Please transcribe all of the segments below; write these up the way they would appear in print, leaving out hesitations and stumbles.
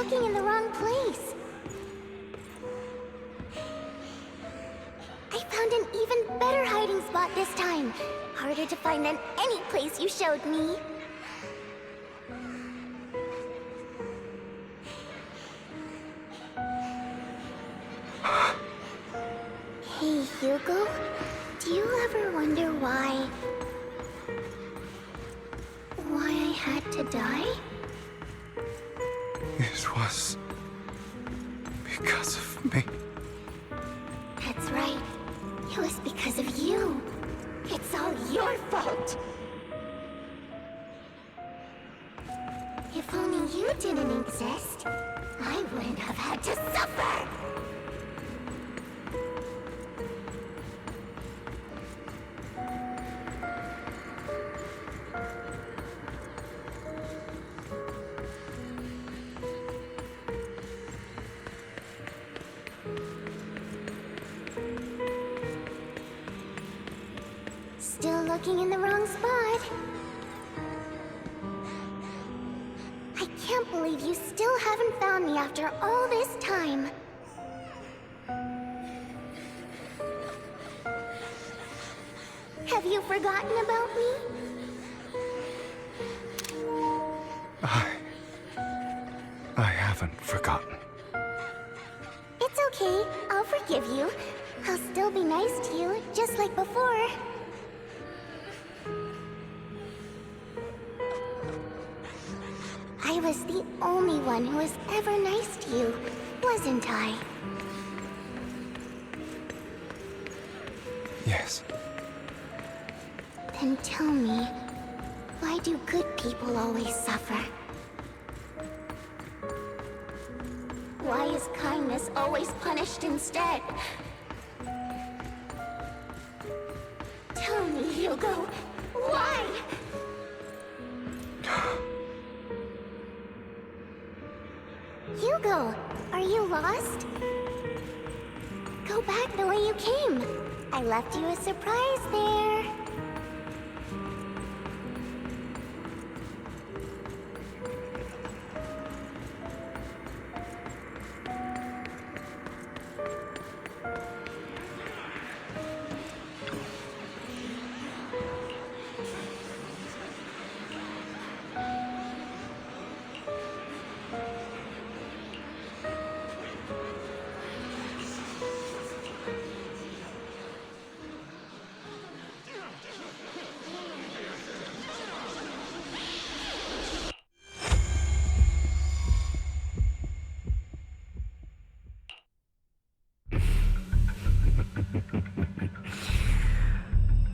looking in the wrong place. I found an even better hiding spot this time. Harder to find than any place you showed me. Hey, Hugo. Do you ever wonder why I had to die? It was because of me. That's right. It was because of you. It's all your fault. If only you didn't exist, I wouldn't have had to suffer. Still looking in the wrong spot. I can't believe you still haven't found me after all this time. Have you forgotten about me? I haven't forgotten. It's okay. I'll forgive you. I'll still be nice to you, just like before. I was the only one who was ever nice to you, wasn't I? Yes. Then tell me, why do good people always suffer? Why is kindness always punished instead? Tell me, Hugo, why? Hugo, are you lost? Go back the way you came. I left you a surprise there.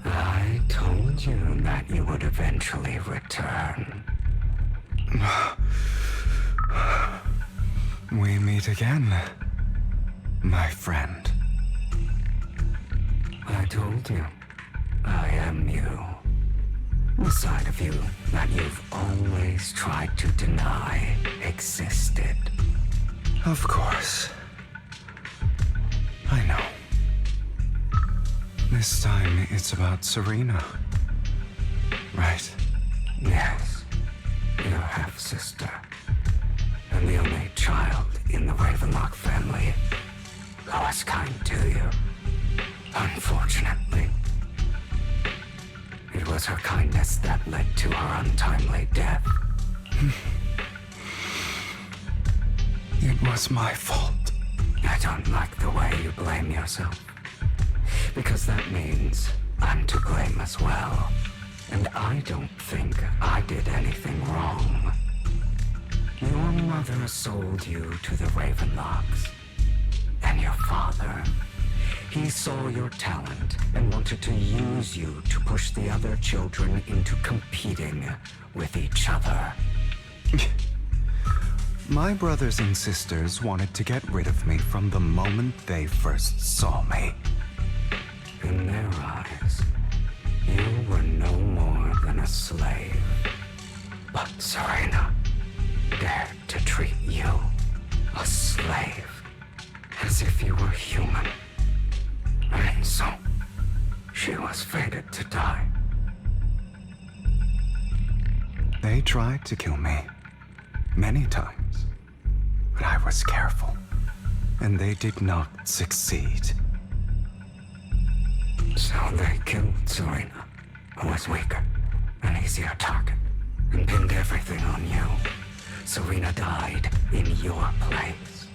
I told you that you would eventually return. We meet again, my friend. I told you, I am you. The side of you that you've always tried to deny existed. Of course. I know. This time it's about Serena. Right? Yes, your half-sister, and the only child in the Ravenlock family who was kind to you. Unfortunately, it was her kindness that led to her untimely death. It was my fault. I don't like the way you blame yourself, because that means I'm to blame as well. And I don't think I did anything wrong. Your mother sold you to the Ravenlocks. And your father, he saw your talent and wanted to use you to push the other children into competing with each other. My brothers and sisters wanted to get rid of me from the moment they first saw me. In their eyes, you were no more than a slave. But Serena dared to treat you, a slave, as if you were human. And so, she was fated to die. They tried to kill me many times. was careful, and they did not succeed. So they killed Serena, who was weaker, an easier target, and pinned everything on you. Serena died in your place.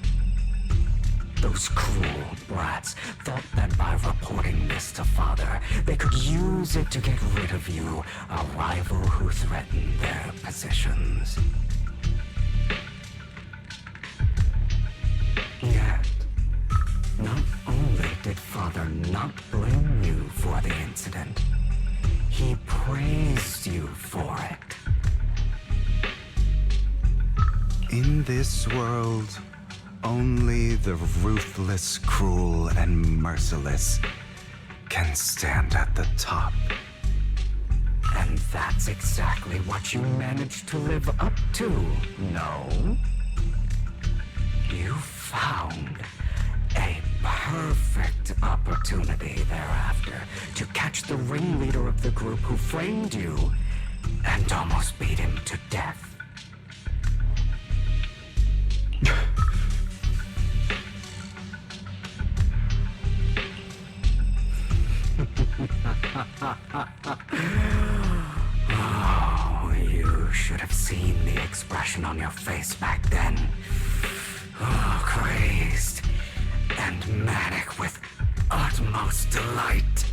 Those cruel brats thought that by reporting this to Father, they could use it to get rid of you, a rival who threatened their positions. Yet, not only did Father not blame you for the incident, he praised you for it. In this world, only the ruthless, cruel, and merciless can stand at the top. And that's exactly what you managed to live up to, no? You found a perfect opportunity thereafter to catch the ringleader of the group who framed you and almost beat him to death. Oh, you should have seen the expression on your face back then. Oh, crazed and manic with utmost delight.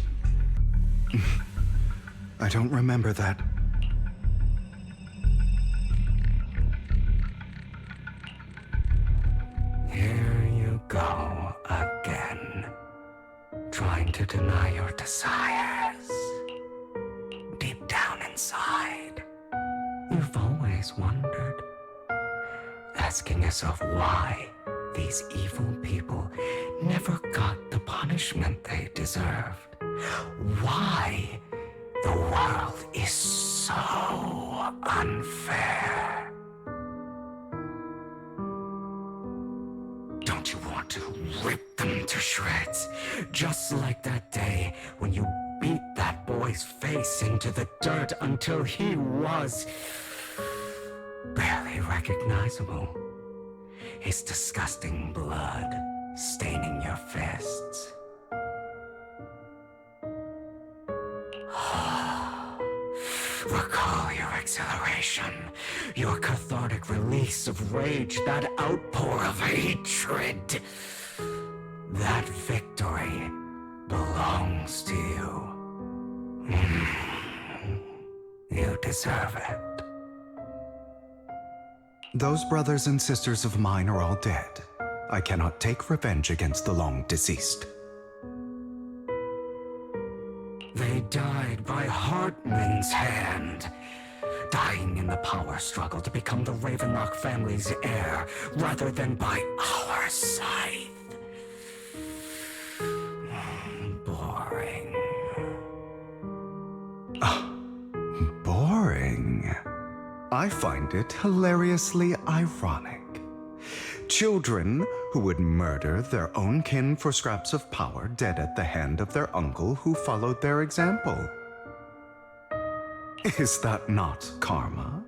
I don't remember that. Here you go again, trying to deny your desires. Deep down inside, you've always wondered, asking yourself why these evil people never got the punishment they deserved. Why the world is so unfair. Don't you want to rip them to shreds? Just like that day when you beat that boy's face into the dirt until he was barely recognizable. His disgusting blood staining your fists. Recall your exhilaration, your cathartic release of rage, that outpour of hatred. That victory belongs to you. You deserve it. Those brothers and sisters of mine are all dead. I cannot take revenge against the long deceased. They died by Hartman's hand, dying in the power struggle to become the Ravenlock family's heir, rather than by our scythe. Boring. Boring. I find it hilariously ironic. Children who would murder their own kin for scraps of power dead at the hand of their uncle who followed their example. Is that not karma?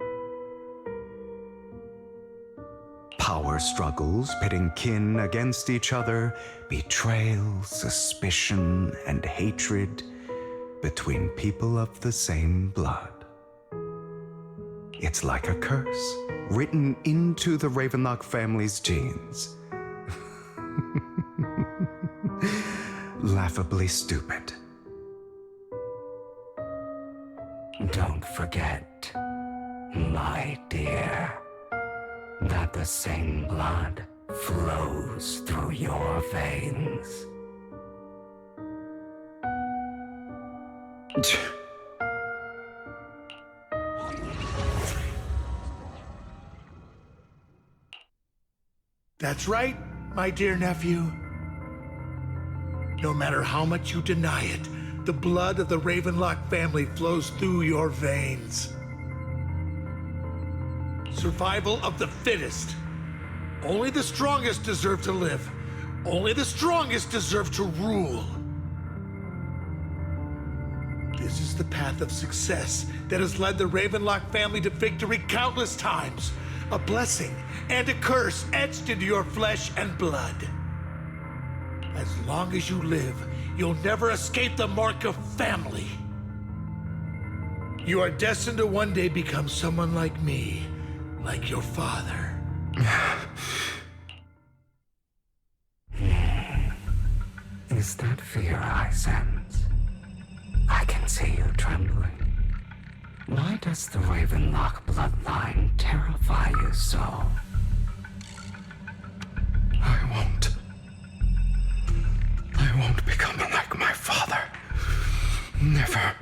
Power struggles pitting kin against each other, betrayal, suspicion, and hatred between people of the same blood. It's like a curse written into the Ravenlock family's genes. Laughably stupid. Don't forget, my dear, that the same blood flows through your veins. That's right, my dear nephew. No matter how much you deny it, the blood of the Ravenlock family flows through your veins. Survival of the fittest. Only the strongest deserve to live. Only the strongest deserve to rule. This is the path of success that has led the Ravenlock family to victory countless times. A blessing and a curse etched into your flesh and blood. As long as you live, you'll never escape the mark of family. You are destined to one day become someone like me, like your father. Is that fear I sense? I can see you trembling. Why does the Ravenlock bloodline terrify you so? I won't become like my father. Never.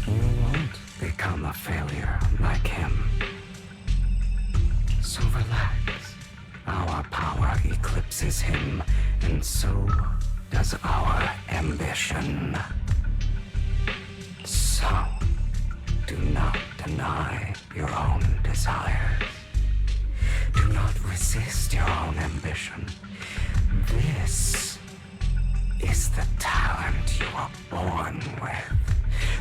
You won't become a failure like him. So relax. Our power eclipses him, and so does our ambition. So, do not deny your own desires. Do not resist your own ambition. This is the talent you were born with.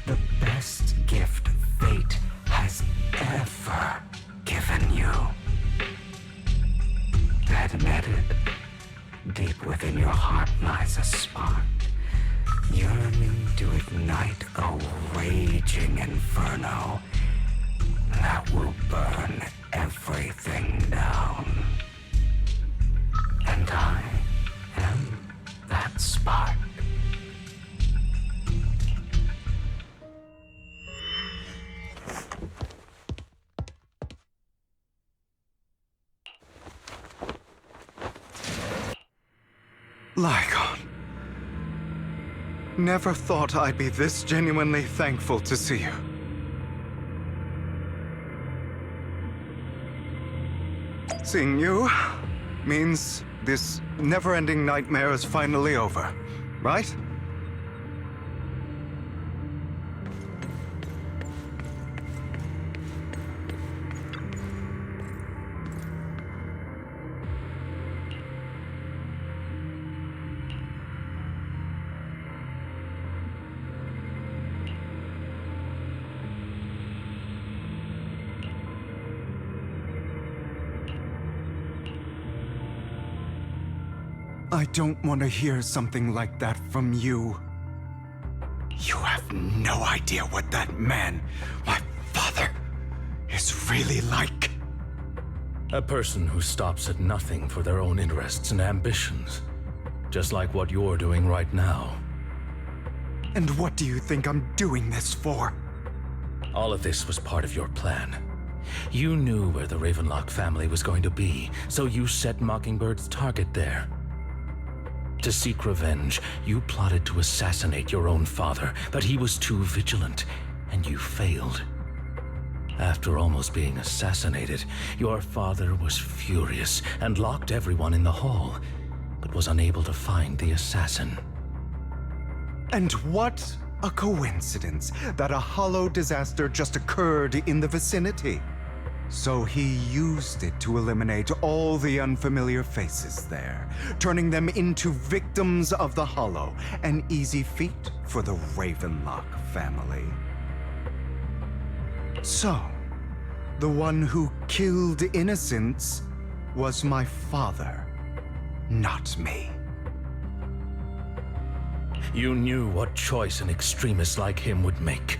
The best gift fate has ever given you. Admit it. Deep within your heart lies a spark, yearning to ignite a raging inferno that will burn everything down. And I am that spark. Lygon. Never thought I'd be this genuinely thankful to see you. Seeing you means this never-ending nightmare is finally over, right? I don't want to hear something like that from you. You have no idea what that man, my father, is really like. A person who stops at nothing for their own interests and ambitions. Just like what you're doing right now. And what do you think I'm doing this for? All of this was part of your plan. You knew where the Ravenlock family was going to be, so you set Mockingbird's target there. To seek revenge, you plotted to assassinate your own father, but he was too vigilant, and you failed. After almost being assassinated, your father was furious and locked everyone in the hall, but was unable to find the assassin. And what a coincidence that a hollow disaster just occurred in the vicinity. So he used it to eliminate all the unfamiliar faces there, turning them into victims of the hollow, an easy feat for the Ravenlock family. So, the one who killed innocents was my father, not me. You knew what choice an extremist like him would make.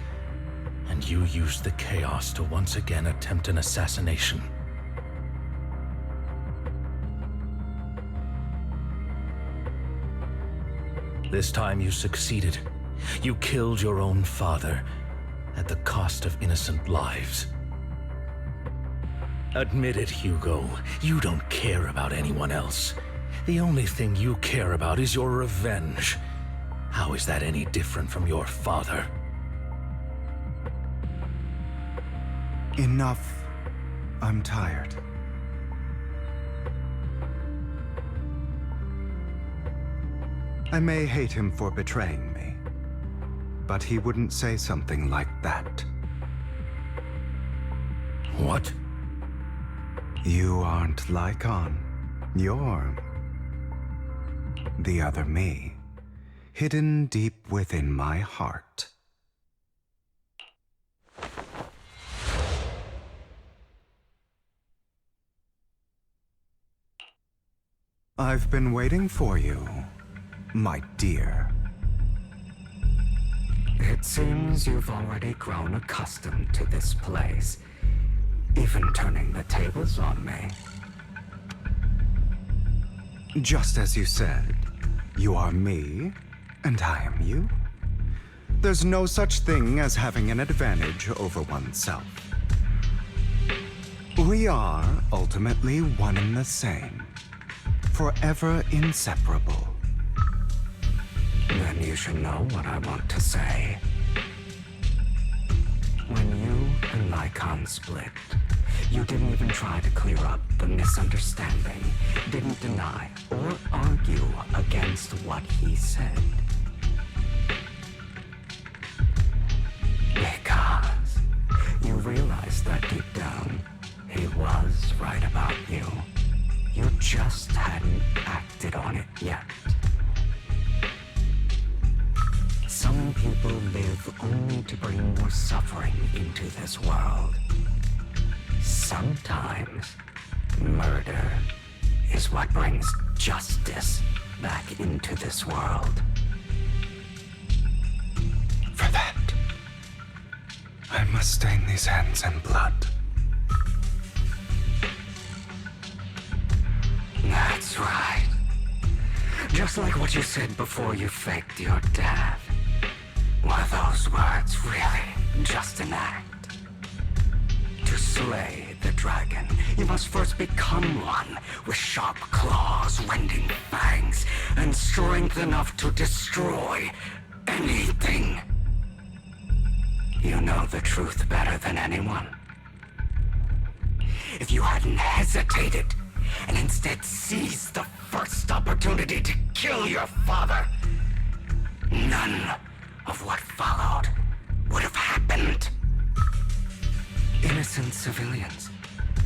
And you used the chaos to once again attempt an assassination. This time you succeeded. You killed your own father at the cost of innocent lives. Admit it, Hugo. You don't care about anyone else. The only thing you care about is your revenge. How is that any different from your father? Enough. I'm tired. I may hate him for betraying me, but he wouldn't say something like that. What? You aren't Lygon. You're the other me, hidden deep within my heart. I've been waiting for you, my dear. It seems you've already grown accustomed to this place, even turning the tables on me. Just as you said, you are me, and I am you. There's no such thing as having an advantage over oneself. We are ultimately one and the same, forever inseparable. Then you should know what I want to say. When you and Lycon split, you didn't even try to clear up the misunderstanding, didn't deny or argue against what he said. Because you realized that deep down, he was right about you. You just hadn't acted on it yet. Some people live only to bring more suffering into this world. Sometimes, murder is what brings justice back into this world. For that, I must stain these hands in blood. That's right. Just like what you said before you faked your death. Were those words really just an act? To slay the dragon, you must first become one with sharp claws, rending fangs, and strength enough to destroy anything. You know the truth better than anyone. If you hadn't hesitated, and instead seized the first opportunity to kill your father, none of what followed would have happened. Innocent civilians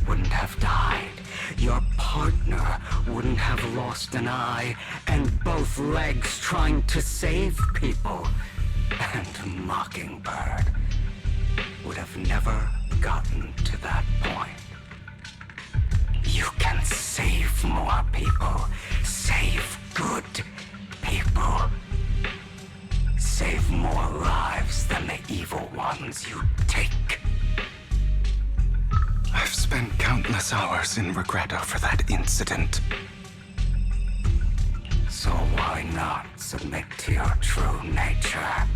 wouldn't have died. Your partner wouldn't have lost an eye and both legs trying to save people. And Mockingbird would have never gotten to that point. You can save more people. Save good people. Save more lives than the evil ones you take. I've spent countless hours in regret over that incident. So why not submit to your true nature?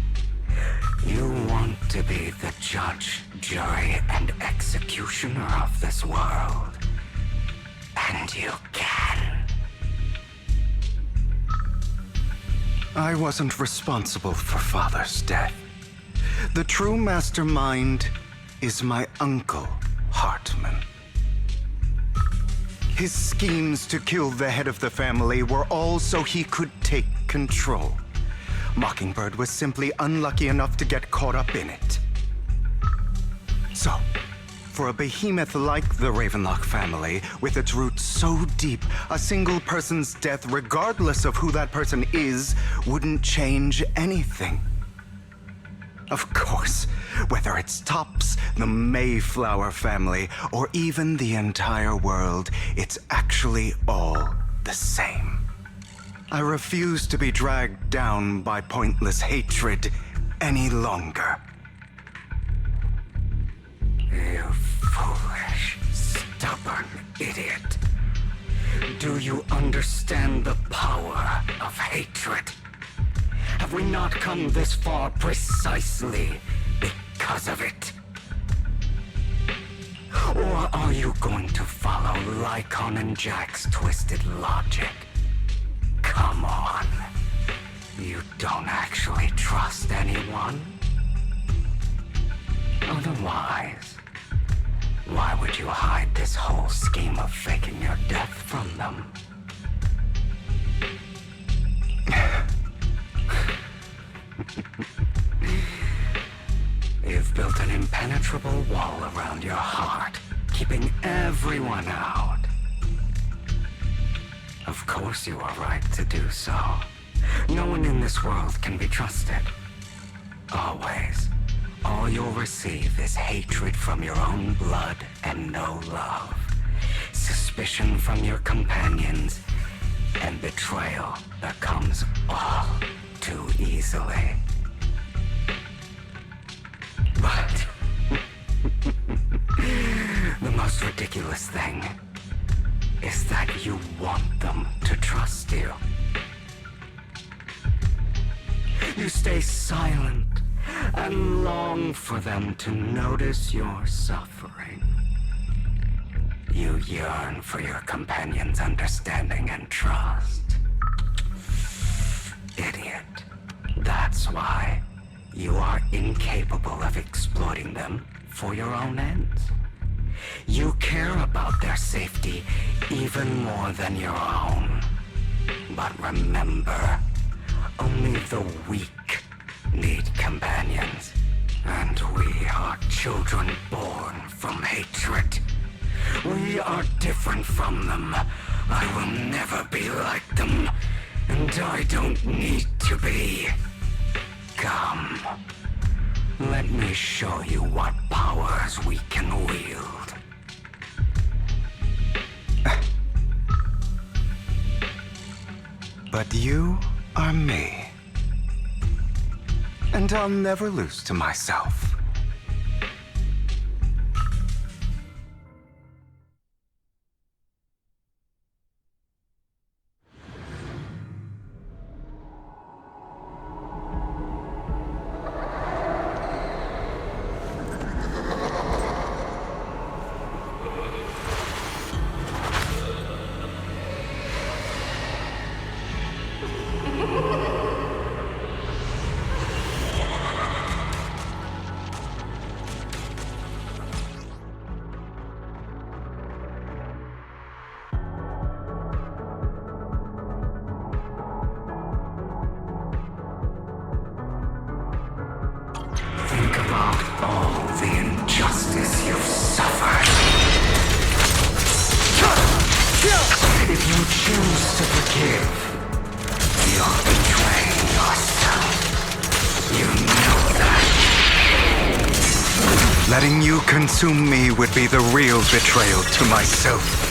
You want to be the judge, jury, and executioner of this world. And you can. I wasn't responsible for Father's death. The true mastermind is my uncle, Hartman. His schemes to kill the head of the family were all so he could take control. Mockingbird was simply unlucky enough to get caught up in it. So, for a behemoth like the Ravenlock family, with its roots so deep, a single person's death, regardless of who that person is, wouldn't change anything. Of course, whether it's Tops, the Mayflower family, or even the entire world, it's actually all the same. I refuse to be dragged down by pointless hatred any longer. You foolish, stubborn idiot. Do you understand the power of hatred? Have we not come this far precisely because of it? Or are you going to follow Lycon and Jack's twisted logic? Come on. You don't actually trust anyone? Otherwise, why would you hide this whole scheme of faking your death from them? You've built an impenetrable wall around your heart, keeping everyone out. Of course you are right to do so. No one in this world can be trusted. Always. All you'll receive is hatred from your own blood and no love. Suspicion from your companions and betrayal that comes all too easily. But the most ridiculous thing is that you want them to trust you. You stay silent and long for them to notice your suffering. You yearn for your companion's understanding and trust. Idiot. That's why you are incapable of exploiting them for your own ends. You care about their safety even more than your own. But remember, only the weak need companions. And we are children born from hatred. We are different from them. I will never be like them. And I don't need to be. Come. Let me show you what powers we can wield. But you are me. And I'll never lose to myself. Think about all the injustice you've suffered. If you choose to forgive, you're betraying yourself. You know that. Letting you consume me would be the real betrayal to myself.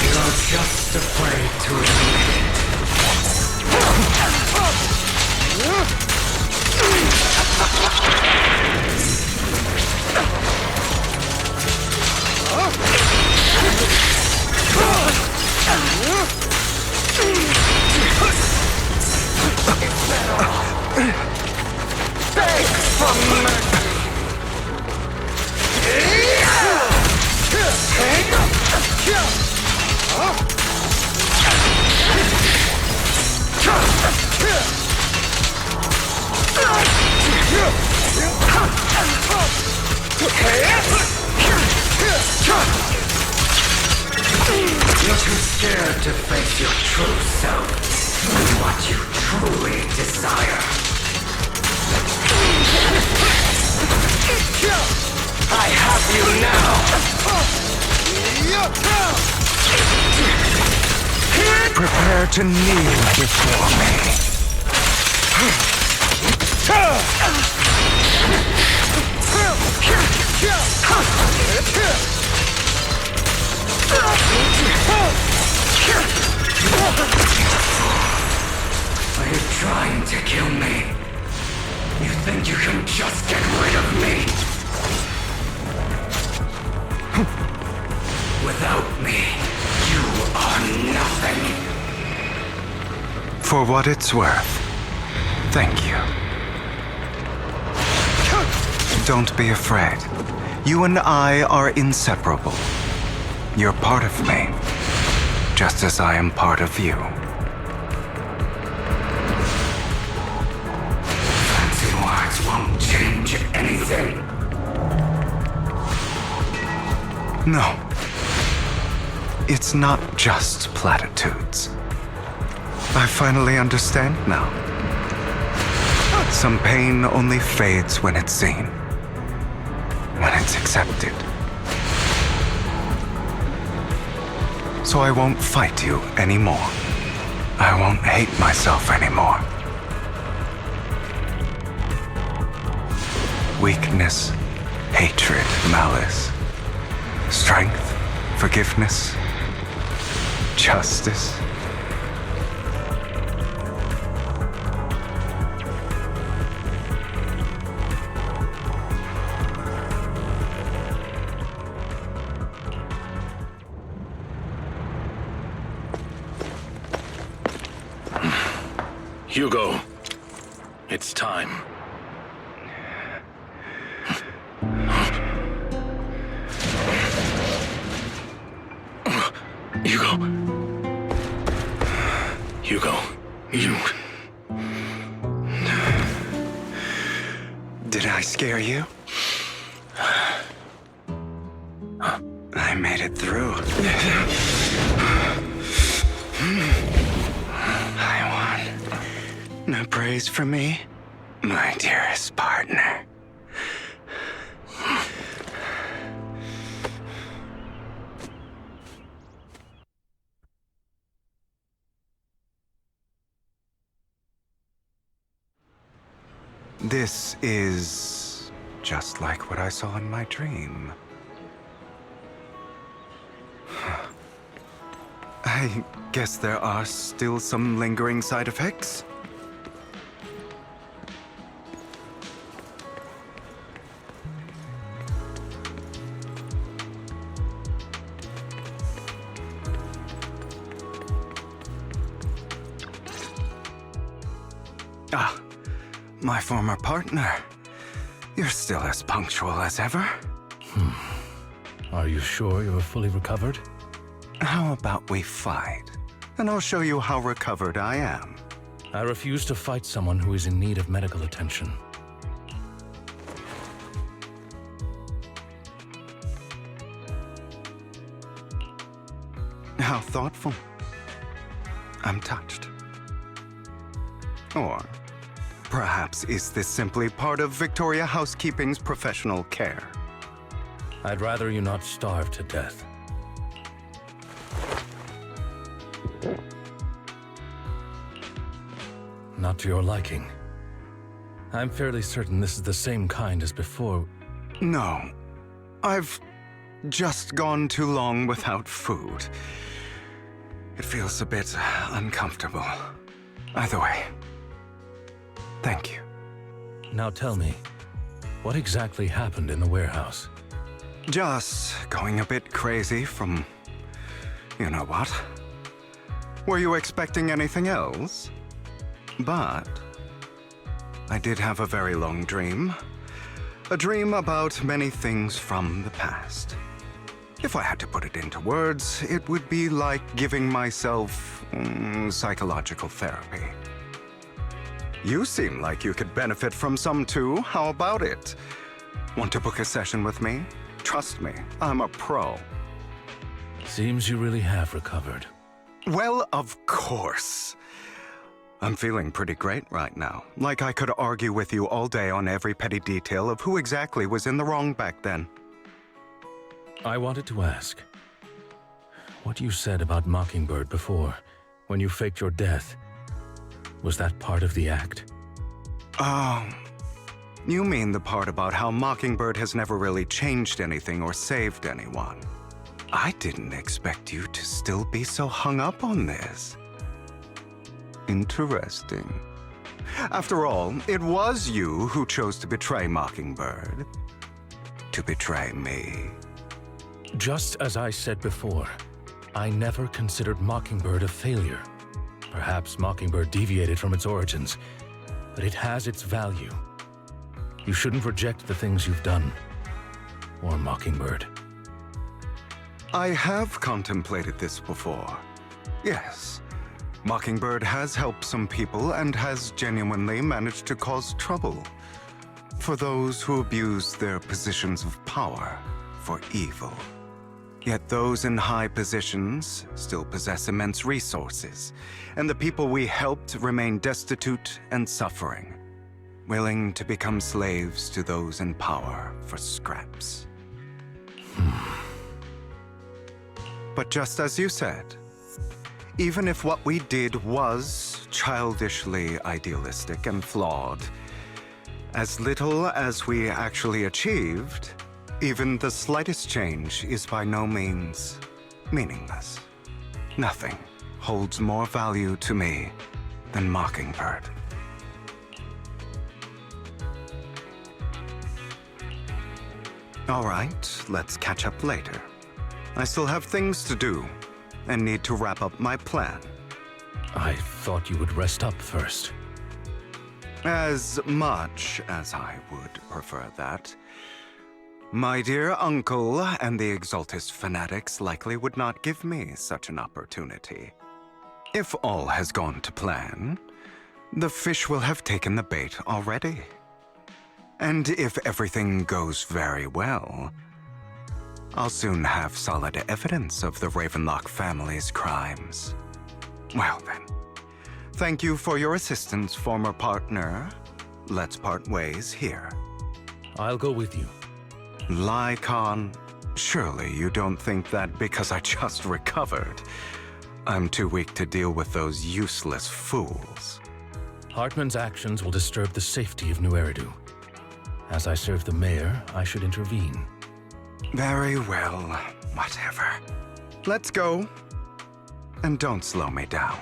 You're just afraid to admit it. You're too scared to face your true self and what you truly desire. I have you now. Prepare to kneel before me. Are you trying to kill me? You think you can just get rid of me? Without me, you are nothing. For what it's worth, thank you. Don't be afraid. You and I are inseparable. You're part of me, just as I am part of you. Fancy words won't change anything. No. It's not just platitudes. I finally understand now. Some pain only fades when it's seen. It's accepted. So I won't fight you anymore. I won't hate myself anymore. Weakness, hatred, malice, strength, forgiveness, justice. Hugo, it's time. Hugo, you... Did I scare you? I made it through. I won. No praise for me, my dearest partner. This is just like what I saw in my dream. I guess there are still some lingering side effects. Ah, my former partner. You're still as punctual as ever. Are you sure you're fully recovered? How about we fight? And I'll show you how recovered I am. I refuse to fight someone who is in need of medical attention. How thoughtful. I'm touched. Or perhaps is this simply part of Victoria Housekeeping's professional care? I'd rather you not starve to death. Not to your liking. I'm fairly certain this is the same kind as before. No. I've just gone too long without food. It feels a bit uncomfortable. Either way, thank you. Now tell me, what exactly happened in the warehouse? Just going a bit crazy from... you know what? Were you expecting anything else? But I did have a very long dream. A dream about many things from the past. If I had to put it into words, it would be like giving myself psychological therapy. You seem like you could benefit from some too. How about it? Want to book a session with me? Trust me, I'm a pro. Seems you really have recovered. Well, of course. I'm feeling pretty great right now. Like I could argue with you all day on every petty detail of who exactly was in the wrong back then. I wanted to ask, what you said about Mockingbird before, when you faked your death, was that part of the act? Oh, you mean the part about how Mockingbird has never really changed anything or saved anyone. I didn't expect you to still be so hung up on this. Interesting. After all, it was you who chose to betray Mockingbird. To betray me. Just as I said before, I never considered Mockingbird a failure. Perhaps Mockingbird deviated from its origins, but it has its value. You shouldn't reject the things you've done, or Mockingbird. I have contemplated this before. Yes, Mockingbird has helped some people and has genuinely managed to cause trouble for those who abuse their positions of power for evil. Yet those in high positions still possess immense resources, and the people we helped remain destitute and suffering, willing to become slaves to those in power for scraps. But just as you said, even if what we did was childishly idealistic and flawed, as little as we actually achieved, even the slightest change is by no means meaningless. Nothing holds more value to me than Mockingbird. All right, let's catch up later. I still have things to do and need to wrap up my plan. I thought you would rest up first. As much as I would prefer that, my dear uncle and the Exaltist fanatics likely would not give me such an opportunity. If all has gone to plan, the fish will have taken the bait already. And if everything goes very well, I'll soon have solid evidence of the Ravenlock family's crimes. Well then, thank you for your assistance, former partner. Let's part ways here. I'll go with you. Lycon, surely you don't think that because I just recovered, I'm too weak to deal with those useless fools. Hartman's actions will disturb the safety of New Eridu. As I serve the mayor, I should intervene. Very well, whatever. Let's go. And don't slow me down.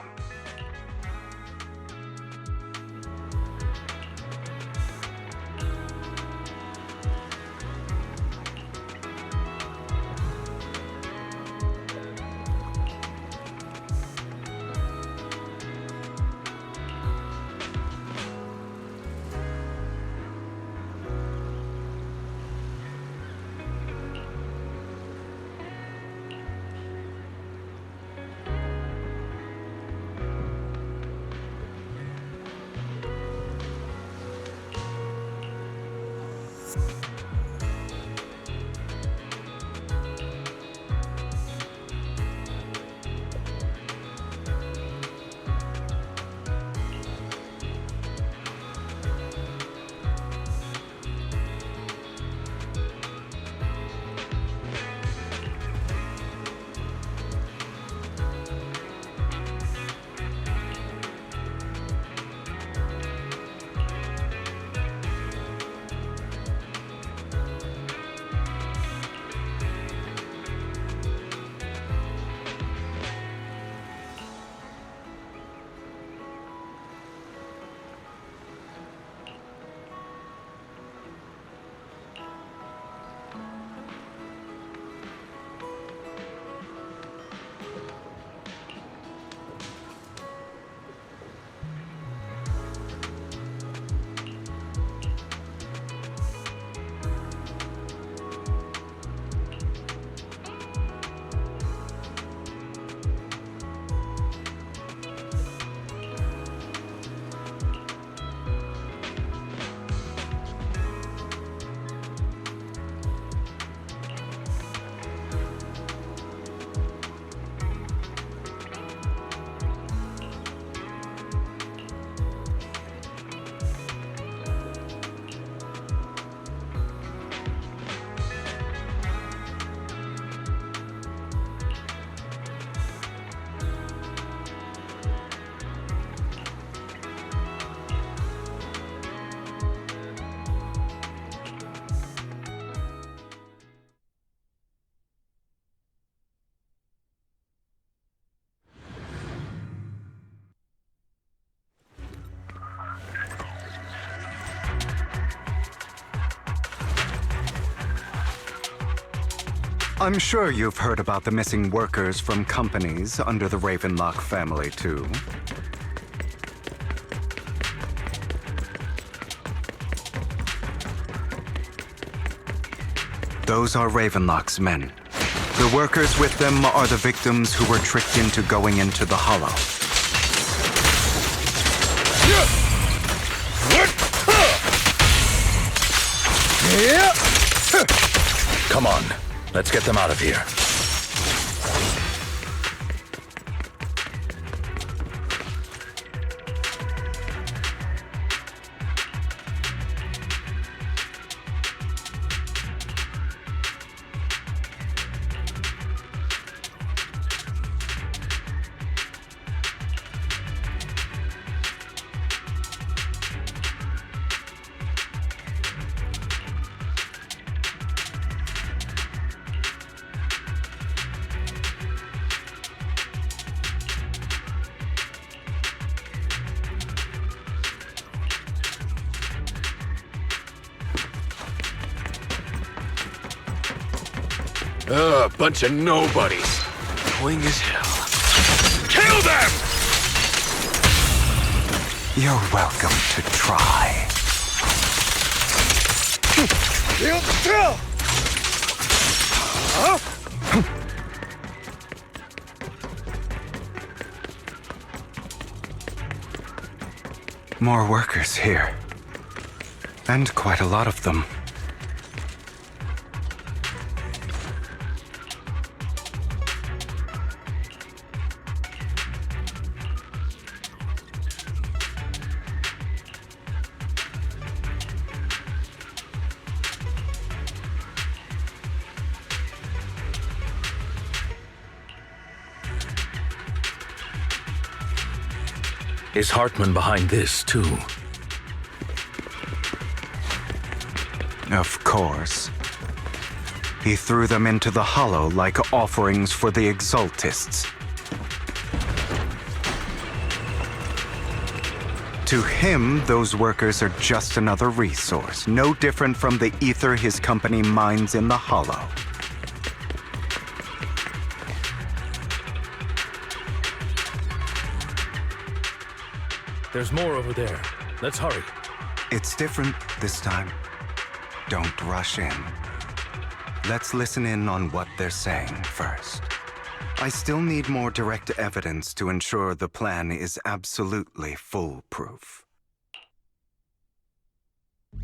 I'm sure you've heard about the missing workers from companies under the Ravenlock family, too. Those are Ravenlock's men. The workers with them are the victims who were tricked into going into the Hollow. Come on, let's get them out of here. Bunch of nobodies. Annoying as hell. Kill them! You're welcome to try. More workers here. And quite a lot of them. Is Hartman behind this, too? Of course. He threw them into the hollow like offerings for the Exaltists. To him, those workers are just another resource, no different from the ether his company mines in the hollow. There's more over there. Let's hurry. It's different this time. Don't rush in. Let's listen in on what they're saying first. I still need more direct evidence to ensure the plan is absolutely foolproof.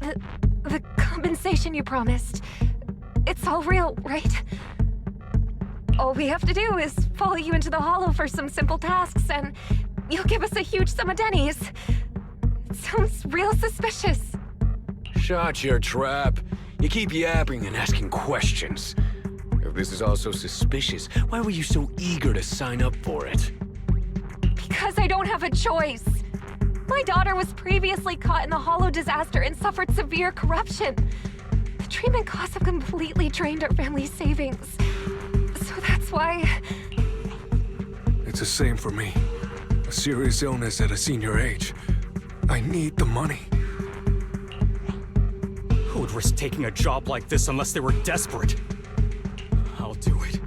The compensation you promised. It's all real, right? All we have to do is follow you into the hollow for some simple tasks, and you'll give us a huge sum of dennies. It sounds real suspicious. Shut your trap. You keep yapping and asking questions. If this is all so suspicious, why were you so eager to sign up for it? Because I don't have a choice. My daughter was previously caught in the hollow disaster and suffered severe corruption. The treatment costs have completely drained our family's savings. So that's why... It's the same for me. A serious illness at a senior age. I need the money. Who would risk taking a job like this unless they were desperate? I'll do it.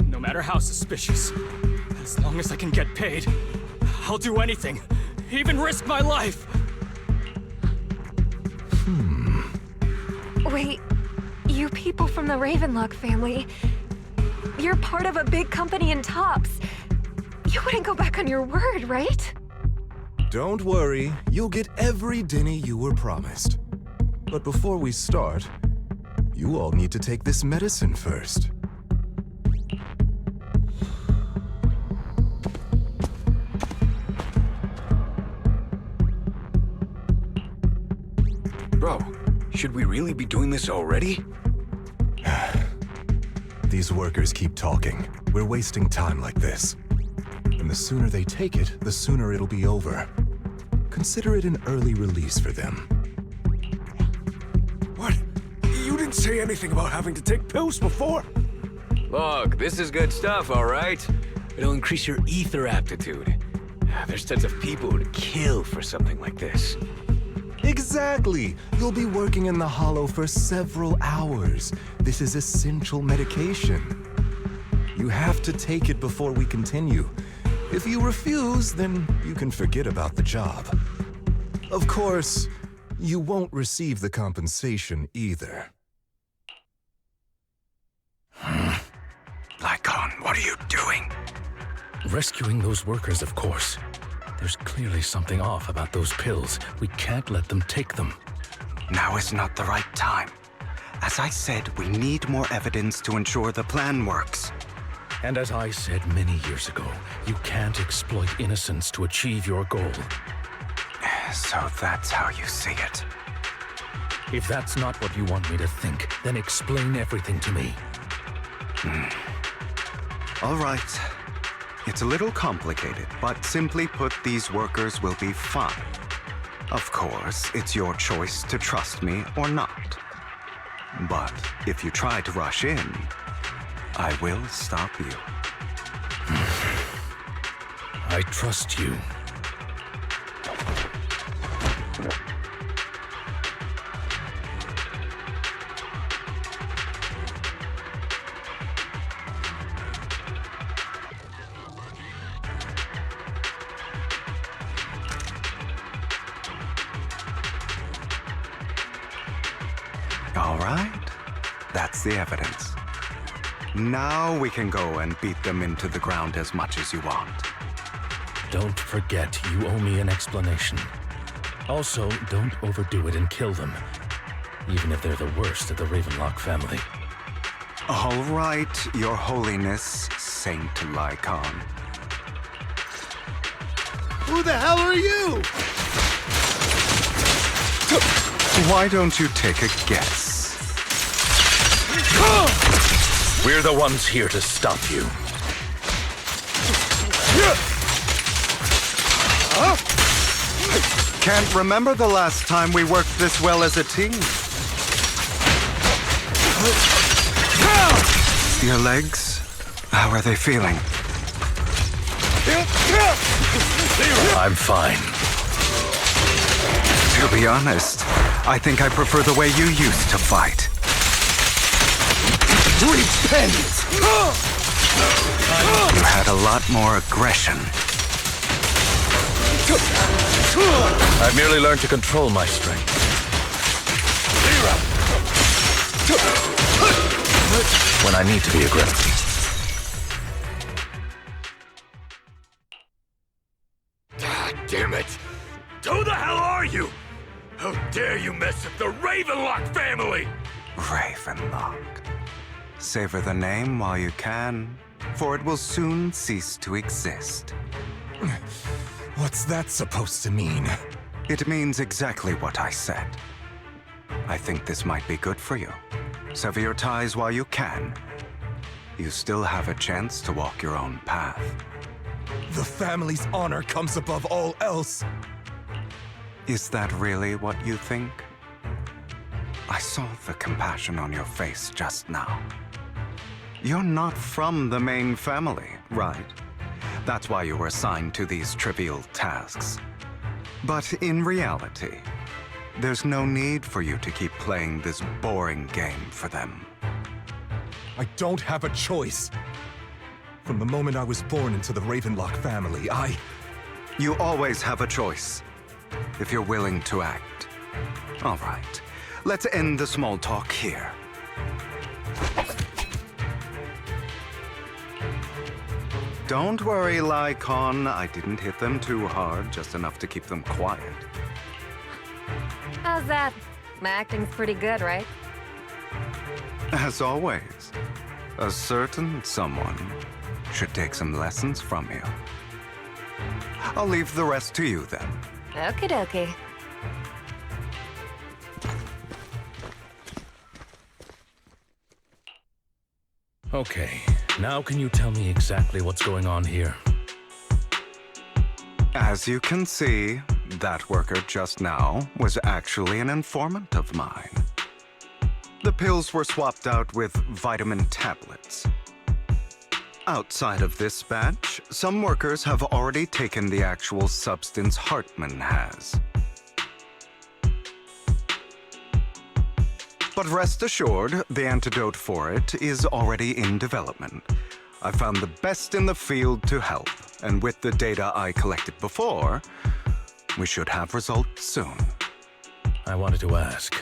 No matter how suspicious. As long as I can get paid, I'll do anything. Even risk my life! Wait, you people from the Ravenlock family, you're part of a big company in Tops. You wouldn't go back on your word, right? Don't worry, you'll get every denny you were promised. But before we start, you all need to take this medicine first. Bro, should we really be doing this already? These workers keep talking. We're wasting time like this. And the sooner they take it, the sooner it'll be over. Consider it an early release for them. What? You didn't say anything about having to take pills before. Look, this is good stuff, all right? It'll increase your ether aptitude. There's tons of people who'd kill for something like this. Exactly! You'll be working in the hollow for several hours. This is essential medication. You have to take it before we continue. If you refuse, then you can forget about the job. Of course, you won't receive the compensation either. Lycon, what are you doing? Rescuing those workers, of course. There's clearly something off about those pills. We can't let them take them. Now is not the right time. As I said, we need more evidence to ensure the plan works. And as I said many years ago, you can't exploit innocence to achieve your goal. So that's how you see it. If that's not what you want me to think, then explain everything to me. All right. It's a little complicated, but simply put, these workers will be fine. Of course, it's your choice to trust me or not. But if you try to rush in, I will stop you. I trust you. All right. That's the evidence. Now we can go and beat them into the ground as much as you want. Don't forget, you owe me an explanation. Also, don't overdo it and kill them, even if they're the worst of the Ravenlock family. All right, Your Holiness, Saint Lycon. Who the hell are you? Why don't you take a guess? We're the ones here to stop you. Can't remember the last time we worked this well as a team. Your legs? How are they feeling? I'm fine. To be honest, I think I prefer the way you used to fight. Repent! You had a lot more aggression. I've merely learned to control my strength. When I need to be aggressive. God damn it! Who the hell are you? How dare you mess with the Ravenlock family? Ravenlock. Savor the name while you can, for it will soon cease to exist. What's that supposed to mean? It means exactly what I said. I think this might be good for you. Sever your ties while you can. You still have a chance to walk your own path. The family's honor comes above all else. Is that really what you think? I saw the compassion on your face just now. You're not from the main family, right? That's why you were assigned to these trivial tasks. But in reality, there's no need for you to keep playing this boring game for them. I don't have a choice. From the moment I was born into the Ravenlock family, You always have a choice, if you're willing to act. All right, let's end the small talk here. Don't worry, Lycon. I didn't hit them too hard, just enough to keep them quiet. How's that? My acting's pretty good, right? As always, a certain someone should take some lessons from you. I'll leave the rest to you then. Okie dokie. Okay, now can you tell me exactly what's going on here? As you can see, that worker just now was actually an informant of mine. The pills were swapped out with vitamin tablets. Outside of this batch, some workers have already taken the actual substance Hartman has. But rest assured, the antidote for it is already in development. I found the best in the field to help, and with the data I collected before, we should have results soon. I wanted to ask.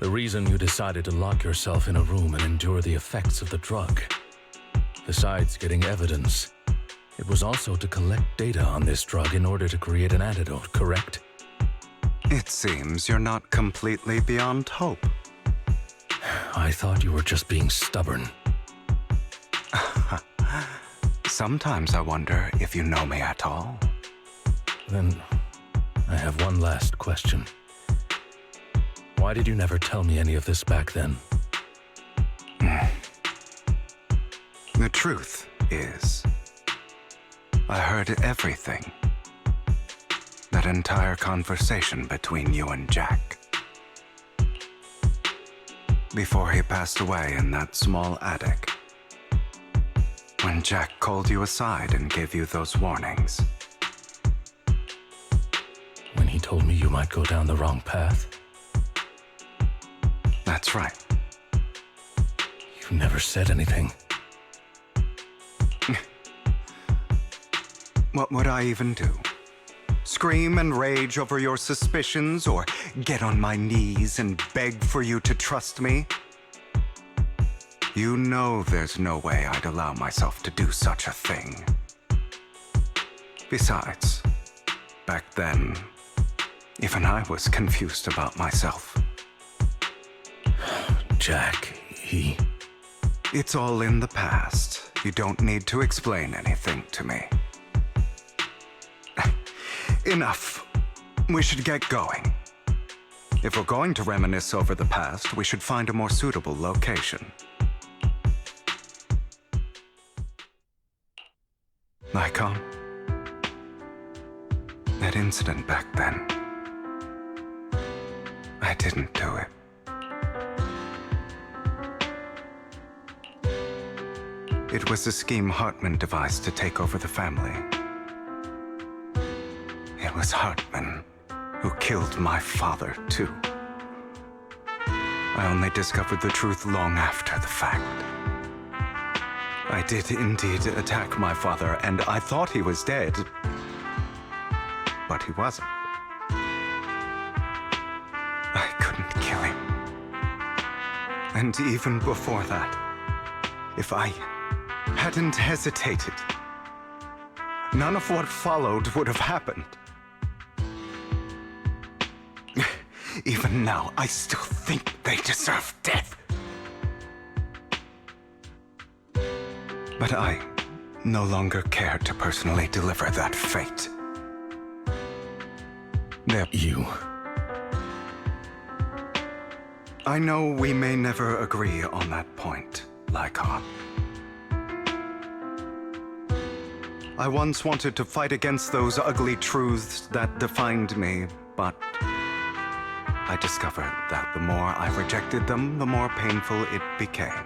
The reason you decided to lock yourself in a room and endure the effects of the drug. Besides getting evidence, it was also to collect data on this drug in order to create an antidote, correct? It seems you're not completely beyond hope. I thought you were just being stubborn. Sometimes I wonder if you know me at all. Then, I have one last question. Why did you never tell me any of this back then? The truth is, I heard everything. That entire conversation between you and Jack. Before he passed away in that small attic. When Jack called you aside and gave you those warnings. When he told me you might go down the wrong path? That's right. You never said anything. What would I even do? scream and rage over your suspicions, or get on my knees and beg for you to trust me? You know there's no way I'd allow myself to do such a thing. Besides, back then, even I was confused about myself. Jack, It's all in the past. You don't need to explain anything to me. Enough. We should get going. If we're going to reminisce over the past, we should find a more suitable location. Lycon, that incident back then, I didn't do it. It was a scheme Hartman devised to take over the family. It was Hartman who killed my father, too. I only discovered the truth long after the fact. I did indeed attack my father, and I thought he was dead. But he wasn't. I couldn't kill him. And even before that, if I hadn't hesitated, none of what followed would have happened. Even now, I still think they deserve death. But I no longer care to personally deliver that fate. You. I know we may never agree on that point, Lycon. I once wanted to fight against those ugly truths that defined me, but I discovered that the more I rejected them, the more painful it became.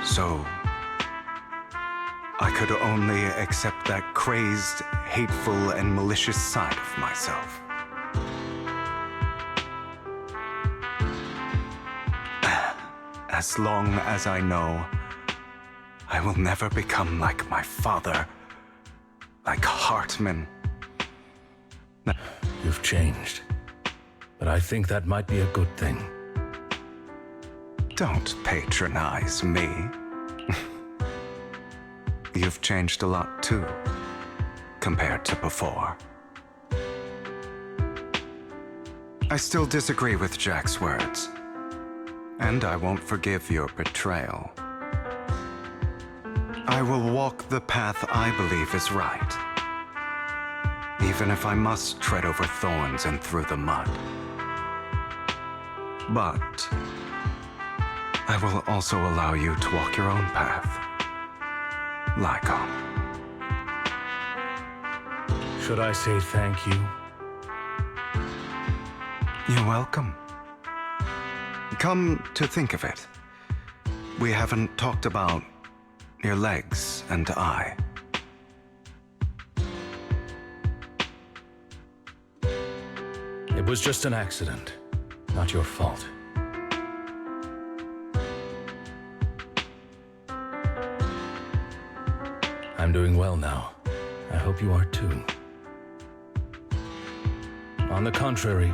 So, I could only accept that crazed, hateful, and malicious side of myself. As long as I know, I will never become like my father, like Hartman. You've changed, but I think that might be a good thing. Don't patronize me. You've changed a lot too, compared to before. I still disagree with Jack's words, and I won't forgive your betrayal. I will walk the path I believe is right, even if I must tread over thorns and through the mud. But I will also allow you to walk your own path, Lycon. Should I say thank you? You're welcome. Come to think of it, we haven't talked about your legs and eye. It was just an accident, not your fault. I'm doing well now. I hope you are too. On the contrary,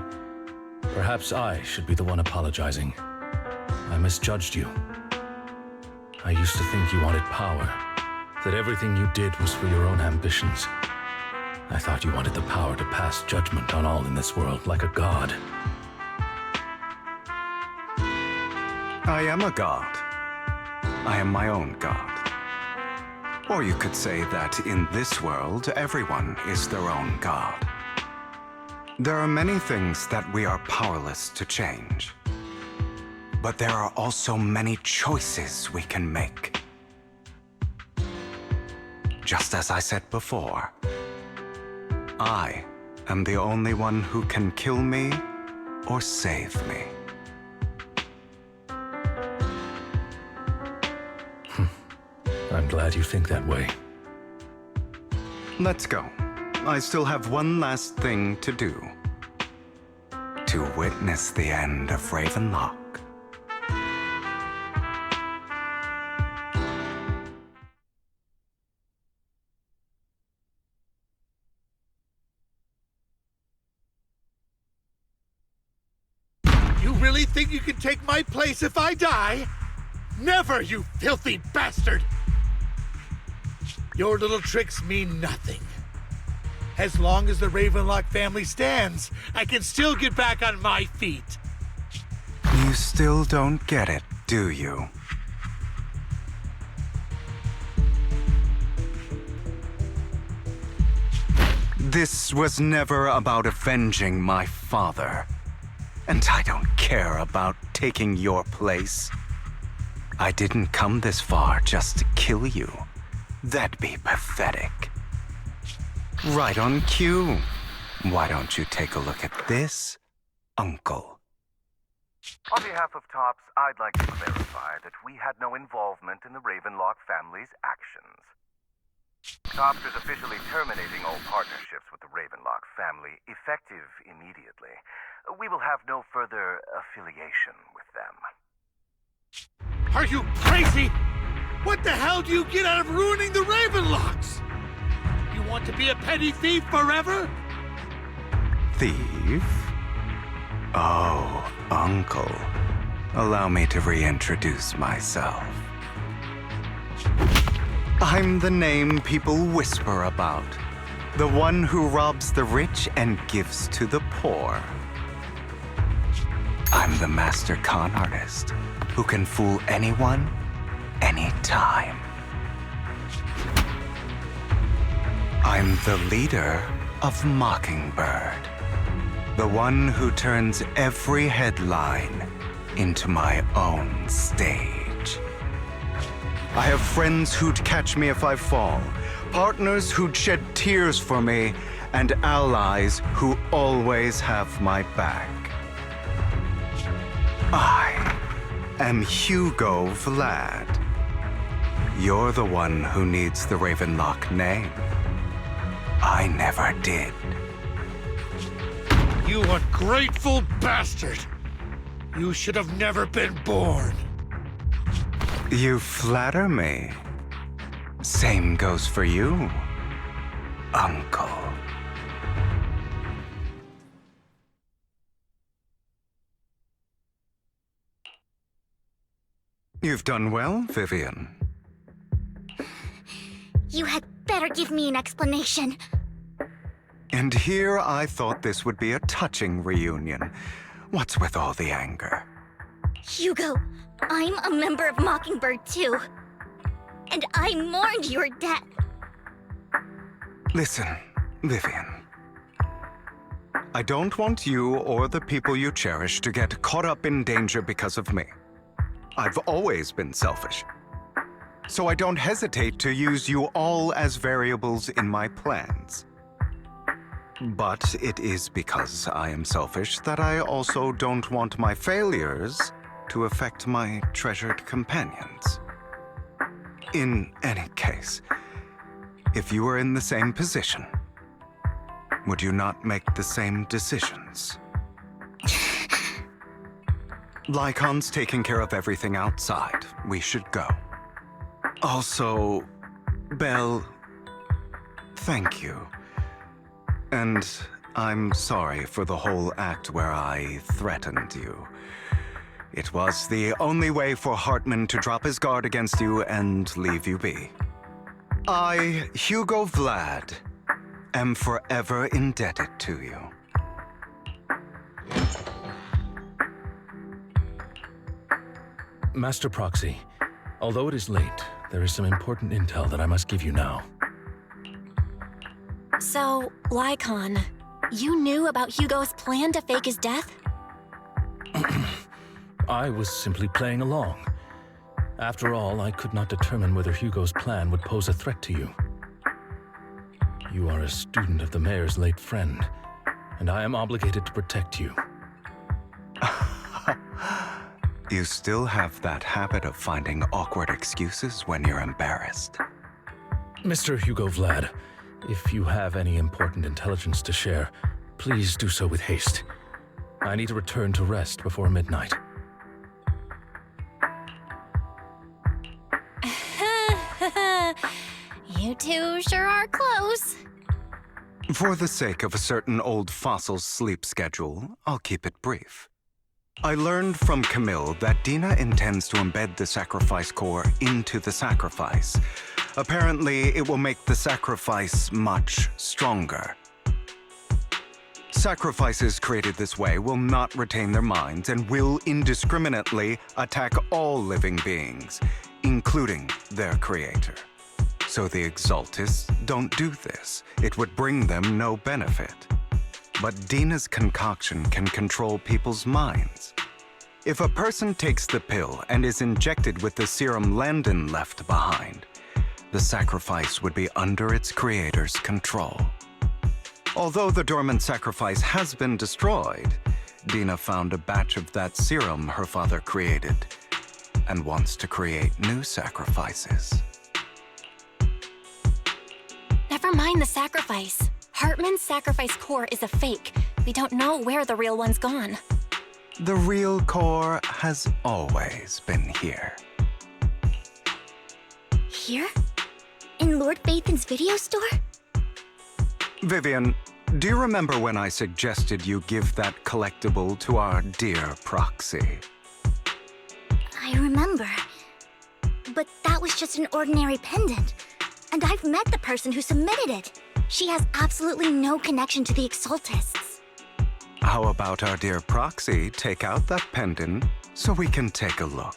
perhaps I should be the one apologizing. I misjudged you. I used to think you wanted power, that everything you did was for your own ambitions. I thought you wanted the power to pass judgment on all in this world like a god. I am a god. I am my own god. Or you could say that in this world, everyone is their own god. There are many things that we are powerless to change. But there are also many choices we can make. Just as I said before, I am the only one who can kill me or save me. I'm glad you think that way. Let's go. I still have one last thing to do. To witness the end of Ravenlock. really think you can take my place if I die? Never, you filthy bastard! Your little tricks mean nothing. As long as the Ravenlock family stands, I can still get back on my feet. You still don't get it, do you? This was never about avenging my father. And I don't care about taking your place. I didn't come this far just to kill you. That'd be pathetic. Right on cue. Why don't you take a look at this, Uncle? On behalf of TOPS, I'd like to clarify that we had no involvement in the Ravenlock family's actions. TOPS is officially terminating all partnerships with the Ravenlock family, effective immediately. We will have no further affiliation with them. Are you crazy? What the hell do you get out of ruining the Ravenlocks? You want to be a petty thief forever? Thief? Oh, Uncle. Allow me to reintroduce myself. I'm the name people whisper about. The one who robs the rich and gives to the poor. I'm the master con artist who can fool anyone, anytime. I'm the leader of Mockingbird. The one who turns every headline into my own stage. I have friends who'd catch me if I fall, partners who'd shed tears for me, and allies who always have my back. I am Hugo Vlad. You're the one who needs the Ravenlock name. I never did. You ungrateful bastard! You should have never been born. You flatter me. Same goes for you, Uncle. You've done well, Vivian. You had better give me an explanation. And here I thought this would be a touching reunion. What's with all the anger? Hugo, I'm a member of Mockingbird too. And I mourned your death. Listen, Vivian. I don't want you or the people you cherish to get caught up in danger because of me. I've always been selfish. So I don't hesitate to use you all as variables in my plans. But it is because I am selfish that I also don't want my failures to affect my treasured companions. In any case, if you were in the same position, would you not make the same decisions? Lycon's taking care of everything outside. We should go. Also, Belle, thank you. And I'm sorry for the whole act where I threatened you. It was the only way for Hartman to drop his guard against you and leave you be. I, Hugo Vlad, am forever indebted to you. Master Proxy, although it is late, there is some important intel that I must give you now. So, Lycon, you knew about Hugo's plan to fake his death? I was simply playing along. After all, I could not determine whether Hugo's plan would pose a threat to you. You are a student of the mayor's late friend, and I am obligated to protect you. You still have that habit of finding awkward excuses when you're embarrassed. Mr. Hugo Vlad, if you have any important intelligence to share, please do so with haste. I need to return to rest before midnight. You two sure are close. For the sake of a certain old fossil's sleep schedule, I'll keep it brief. I learned from Camille that Dina intends to embed the sacrifice core into the sacrifice. Apparently, it will make the sacrifice much stronger. Sacrifices created this way will not retain their minds and will indiscriminately attack all living beings, including their creator. So the Exaltists don't do this. It would bring them no benefit. But Dina's concoction can control people's minds. If a person takes the pill and is injected with the serum Landon left behind, the sacrifice would be under its creator's control. Although the dormant sacrifice has been destroyed, Dina found a batch of that serum her father created and wants to create new sacrifices. Never mind the sacrifice. Hartman's sacrifice core is a fake. We don't know where the real one's gone. The real core has always been here. Here? In Lord Phaethon's video store? Vivian, do you remember when I suggested you give that collectible to our dear proxy? I remember. But that was just an ordinary pendant. And I've met the person who submitted it. She has absolutely no connection to the Exaltists. How about our dear proxy take out that pendant so we can take a look?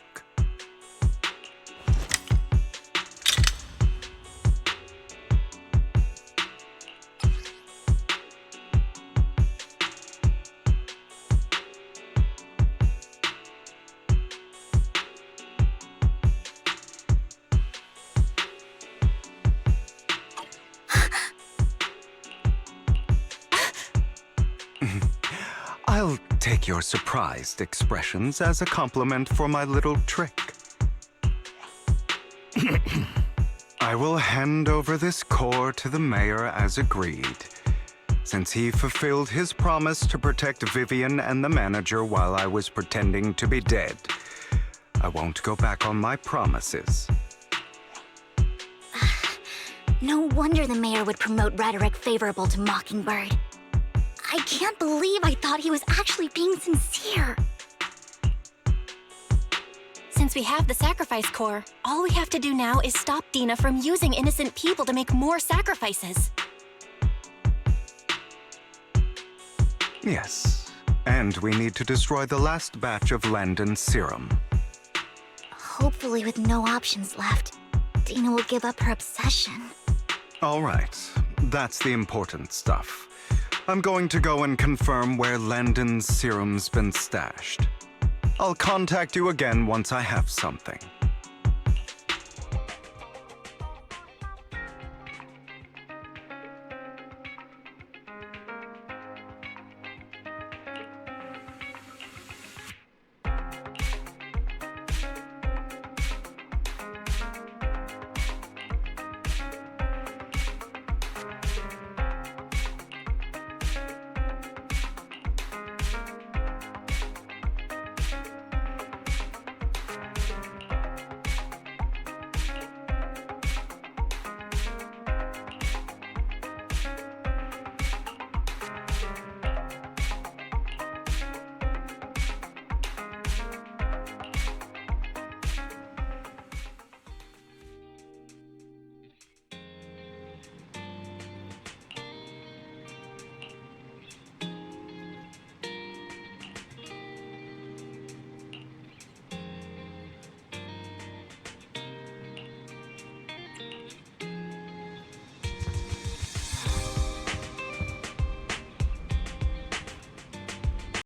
I'll take your surprised expressions as a compliment for my little trick. I will hand over this core to the mayor as agreed. Since he fulfilled his promise to protect Vivian and the manager while I was pretending to be dead, I won't go back on my promises. No wonder the mayor would promote rhetoric favorable to Mockingbird. I can't believe I thought he was actually being sincere. Since we have the sacrifice core, all we have to do now is stop Dina from using innocent people to make more sacrifices. Yes, and we need to destroy the last batch of Landon's serum. Hopefully with no options left, Dina will give up her obsession. All right, that's the important stuff. I'm going to go and confirm where Landon's serum's been stashed. I'll contact you again once I have something.